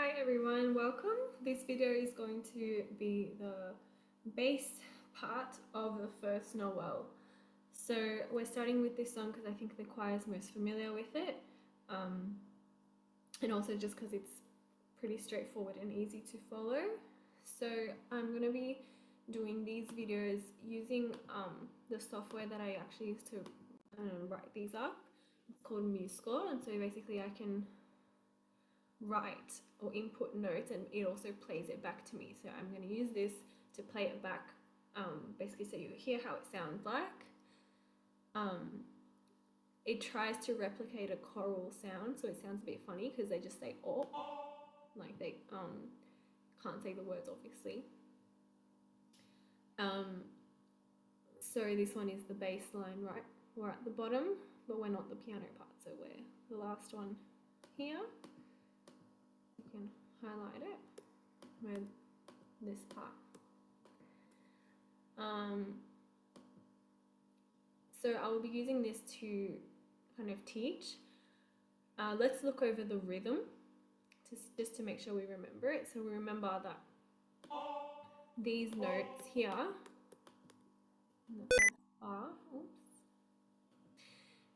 Hi everyone, welcome. This video is going to be the bass part of the first Noel. So we're starting with this song because I think the choir is most familiar with it, and also just because it's pretty straightforward and easy to follow. So I'm going to be doing these videos using the software that I actually use to write these up. It's called MuseScore, and so basically I can write or input notes and it also plays it back to me. So I'm going to use this to play it back, basically so you hear how it sounds like. It tries to replicate a choral sound, so it sounds a bit funny because they just say oh, like they can't say the words obviously. So this one is the bass line, right? We're at the bottom, but we're not the piano part, so we're the last one here. You can highlight it with this part. So I will be using this to kind of teach. Let's look over the rhythm just to make sure we remember it. So we remember that these notes here are,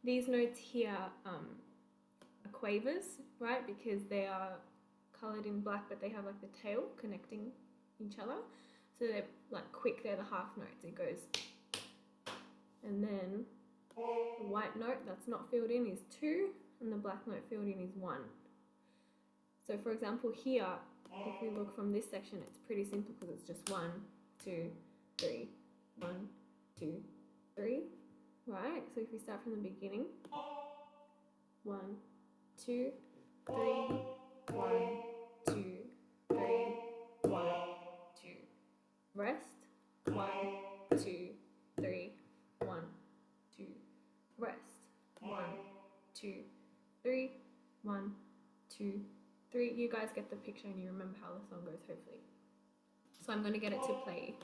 these notes here are quavers, right? Because they are coloured in black, but they have like the tail connecting each other. So they're like quick, they're the half notes. It goes, and then the white note that's not filled in is 2, and the black note filled in is 1. So for example here, if we look from this section, it's pretty simple because it's just 1, 2, 3, 1, 2, 3, right? So if we start from the beginning, 1, 2, 3, 1, 2, 3, 1, 2. Rest, 1, 2, 3, 1, 2. Rest, 1, 2, 3, 1, 2, 3. You guys get the picture and you remember how the song goes, hopefully. So I'm going to get it to play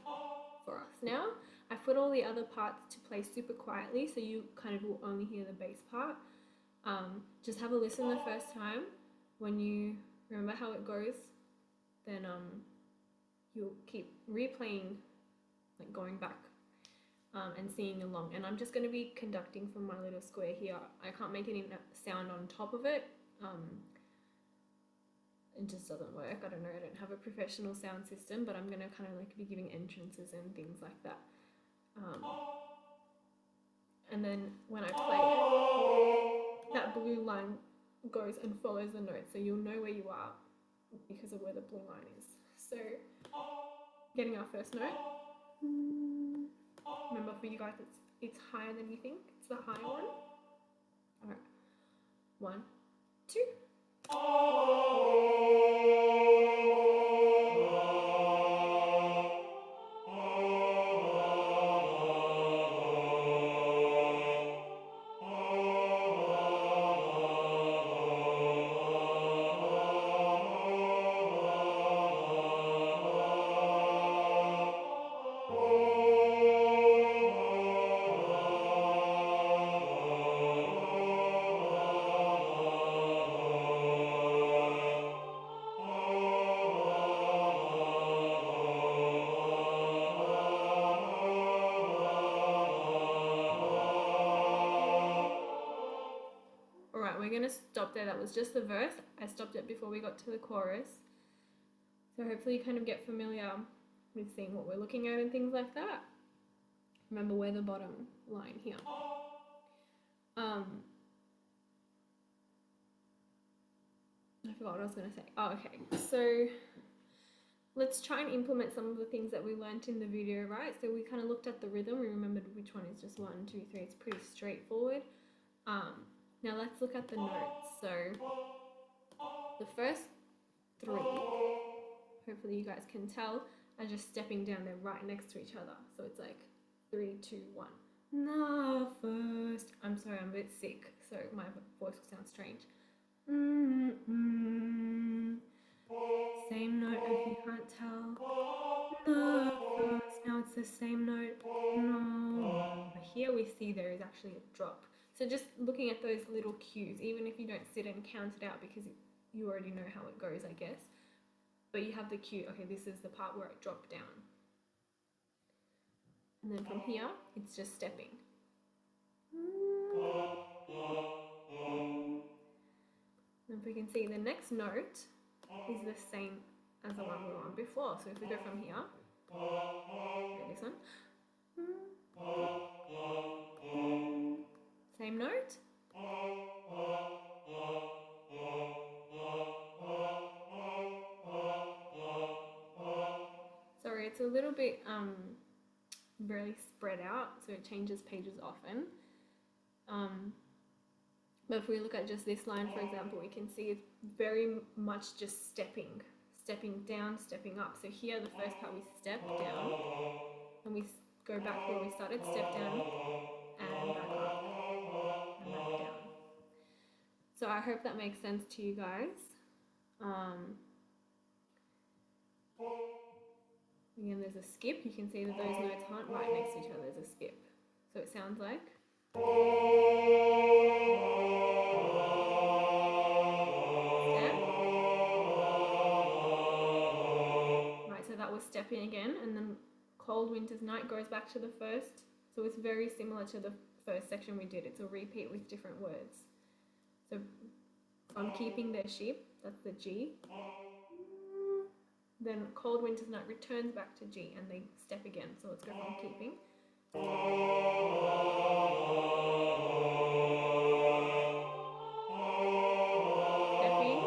for us now. I put all the other parts to play super quietly, so you kind of will only hear the bass part. Just have a listen the first time. When you remember how it goes, then you'll keep replaying, like going back and singing along. And I'm just going to be conducting from my little square here. I can't make any sound on top of it. It just doesn't work. I don't know, I don't have a professional sound system, but I'm going to kind of like be giving entrances and things like that. And then when I play, that blue line goes and follows the note, so you'll know where you are because of where the blue line is. So getting our first note, remember for you guys it's higher than you think, it's the higher one. All right, 1, 2. Alright, we're going to stop there. That was just the verse. I stopped it before we got to the chorus. So hopefully you kind of get familiar with seeing what we're looking at and things like that. Remember, we're the bottom line here. I forgot what I was going to say. Oh, okay. So let's try and implement some of the things that we learned in the video, right? So we kind of looked at the rhythm. We remembered which one is just 1, 2, 3. It's pretty straightforward. Now let's look at the notes. So the first 3, hopefully you guys can tell, are just stepping down. They're right next to each other. So it's like 3, 2, 1. The first. I'm sorry, I'm a bit sick, so my voice will sound strange. Same note if you can't tell. The first. Now it's the same note. No. But here we see there is actually a drop. So just looking at those little cues, even if you don't sit and count it out because you already know how it goes, I guess. but you have the cue, okay, this is the part where it dropped down. And then from here, it's just stepping. And if we can see, the next note is the same as the one we were on before. So if we go from here, okay, this one, same note. Sorry, it's a little bit really spread out, so it changes pages often. But if we look at just this line, for example, we can see it's very much just stepping down, stepping up. So here, the first part, we step down, and we go back where we started, step down, and back up, and back down. So I hope that makes sense to you guys. Again, there's a skip. You can see that those notes aren't right next to each other. There's a skip. So it sounds like. Step. Right, so that was stepping again, and then Cold Winter's Night goes back to the first. So it's very similar to the first section we did. It's a repeat with different words. So from Keeping Their Sheep, that's the G. Then Cold Winter's Night returns back to G and they step again. So let's go from keeping. Stepping.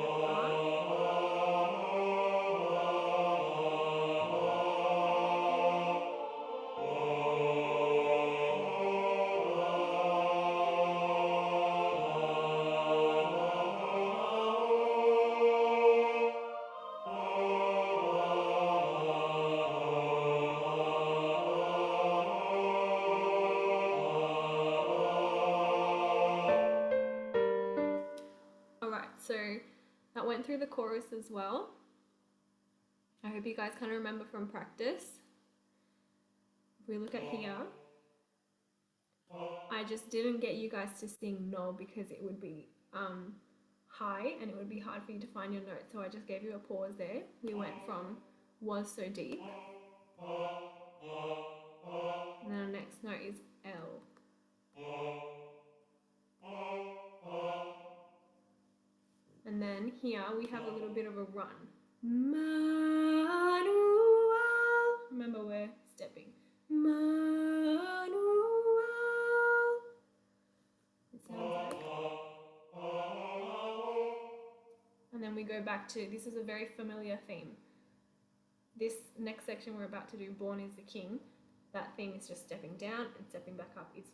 Step So that went through the chorus as well. I hope you guys kind of remember from practice. If we look at here, I just didn't get you guys to sing no because it would be high and it would be hard for you to find your note. So I just gave you a pause there. We went from was so deep. And then our next note is L. And then here we have a little bit of a run. Manuel. Remember, we're stepping. Manuel. It sounds like. And then we go back to, this is a very familiar theme. This next section we're about to do, Born is the King, that theme is just stepping down and stepping back up. It's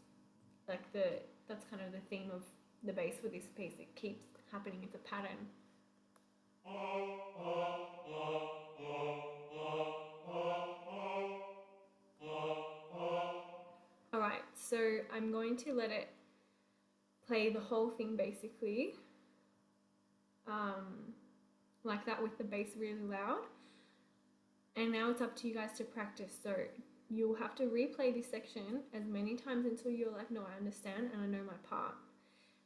like that's kind of the theme of the bass for this piece. It keeps happening, it's a pattern. Alright, so I'm going to let it play the whole thing basically, like that with the bass really loud. And now it's up to you guys to practice. So you'll have to replay this section as many times until you're like, no, I understand and I know my part.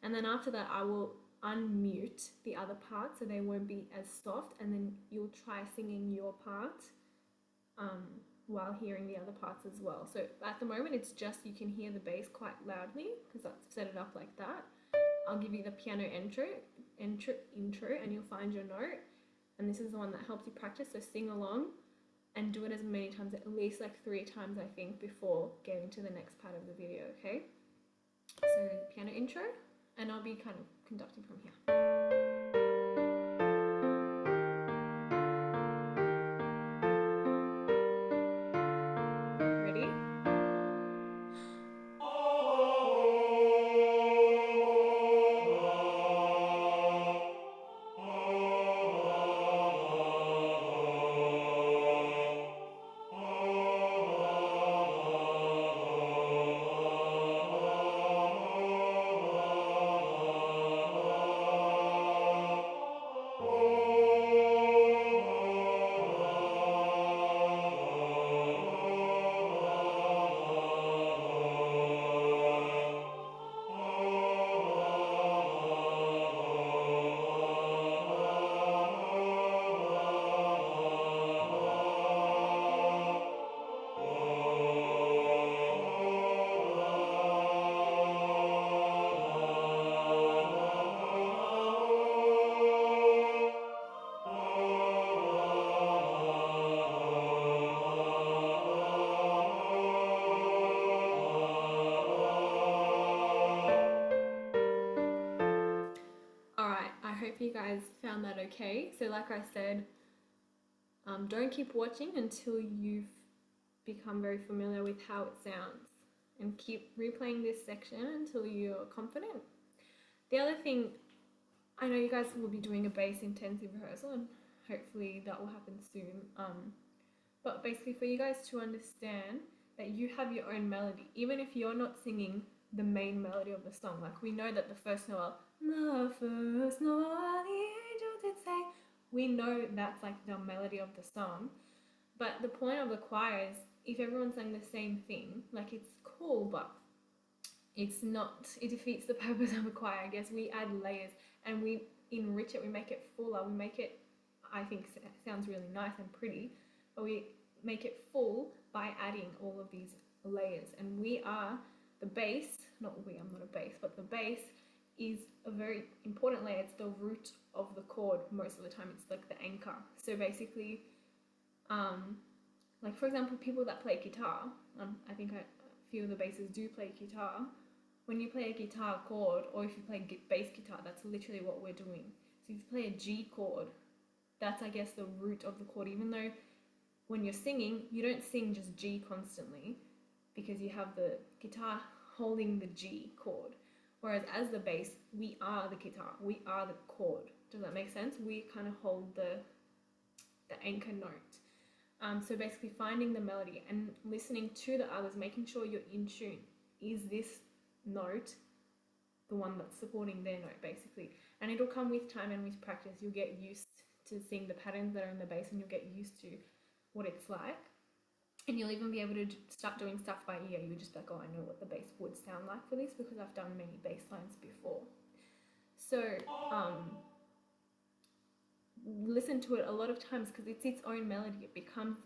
And then after that, I will unmute the other part so they won't be as soft, and then you'll try singing your part while hearing the other parts as well. So at the moment, it's just you can hear the bass quite loudly because I've set it up like that. I'll give you the piano intro, and you'll find your note. And this is the one that helps you practice, so sing along and do it as many times, at least like 3 times, I think, before getting to the next part of the video, okay? So piano intro, and I'll be kind of conducting from here. Ready? hope you guys found that okay. So like I said, don't keep watching until you've become very familiar with how it sounds, and keep replaying this section until you're confident. The other thing, I know you guys will be doing a bass intensive rehearsal, and hopefully that will happen soon. But basically for you guys to understand that you have your own melody, even if you're not singing the main melody of the song. Like we know that the first Noel, the first Noel, the angels did say, we know that's like the melody of the song. But the point of the choir is if everyone sang the same thing, like it's cool, but it's not, it defeats the purpose of a choir. I guess we add layers and we enrich it, we make it fuller, we make it, I think, sounds really nice and pretty, but we make it full by adding all of these layers. And we are the bass, not we, I'm not a bass, but the bass is a very important layer. It's the root of the chord most of the time. It's like the anchor. So basically, like for example, people that play guitar, I think a few of the basses do play guitar. When you play a guitar chord, or if you play bass guitar, that's literally what we're doing. So if you play a G chord, that's I guess the root of the chord, even though when you're singing, you don't sing just G constantly because you have the guitar holding the G chord. Whereas as the bass, we are the guitar, we are the chord. Does that make sense? We kind of hold the anchor note. So basically finding the melody and listening to the others, making sure you're in tune. Is this note the one that's supporting their note basically? And it'll come with time and with practice. You'll get used to seeing the patterns that are in the bass, and you'll get used to what it's like. And you'll even be able to start doing stuff by ear. You're just like, oh, I know what the bass would sound like for this because I've done many bass lines before. So listen to it a lot of times because it's its own melody. It becomes,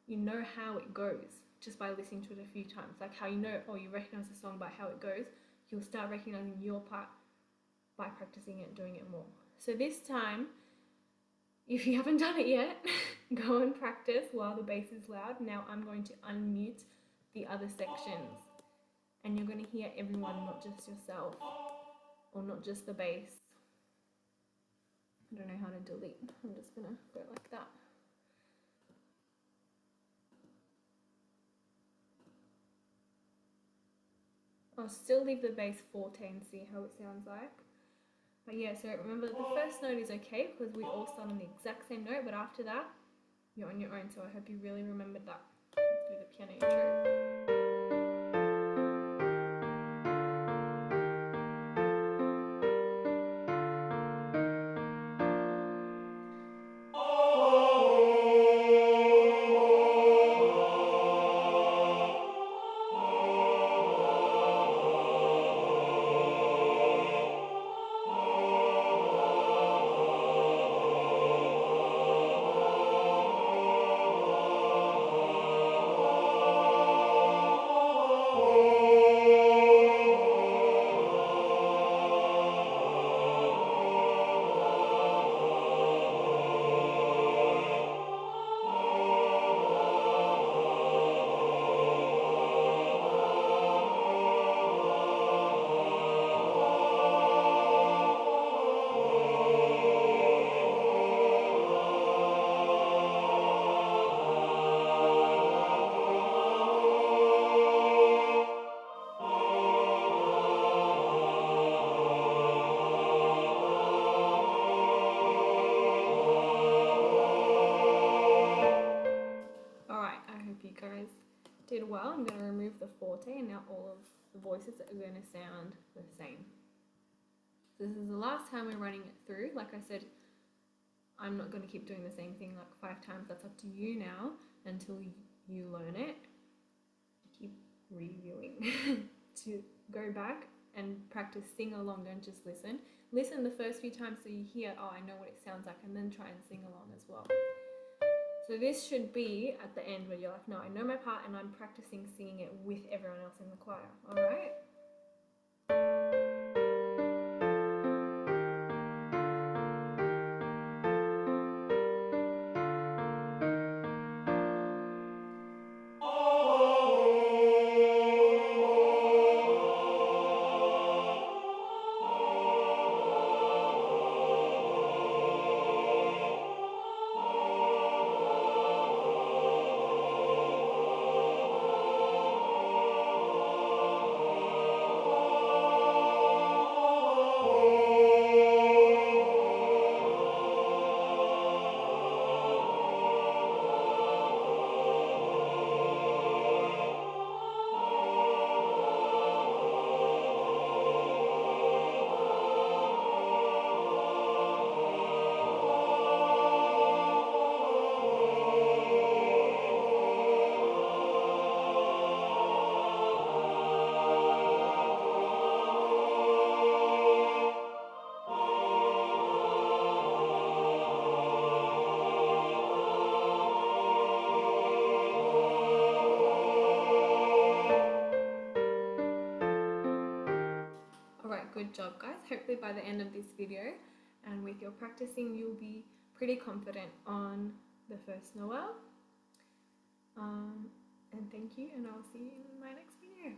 you know how it goes just by listening to it a few times. Like how you know, oh, you recognize the song by how it goes. You'll start recognizing your part by practicing it and doing it more. So this time, if you haven't done it yet, go and practice while the bass is loud. Now I'm going to unmute the other sections and you're going to hear everyone, not just yourself or not just the bass. I don't know how to delete. I'm just going to go like that. I'll still leave the bass forte and see how it sounds like. But yeah, so remember the first note is okay because we all start on the exact same note, but after that, you're on your own. So I hope you really remembered that. Let's do the piano intro. Did well. I'm going to remove the forte and now all of the voices are going to sound the same. So this is the last time we're running it through. Like I said, I'm not going to keep doing the same thing like 5 times. That's up to you now until you learn it. Keep reviewing to go back and practice, sing along, don't just listen. Listen the first few times so you hear, oh, I know what it sounds like, and then try and sing along as well. So this should be at the end where you're like, no, I know my part and I'm practicing singing it with everyone else in the choir, all right? job, guys. Hopefully by the end of this video and with your practicing, you'll be pretty confident on the first Noel. And thank you, and I'll see you in my next video.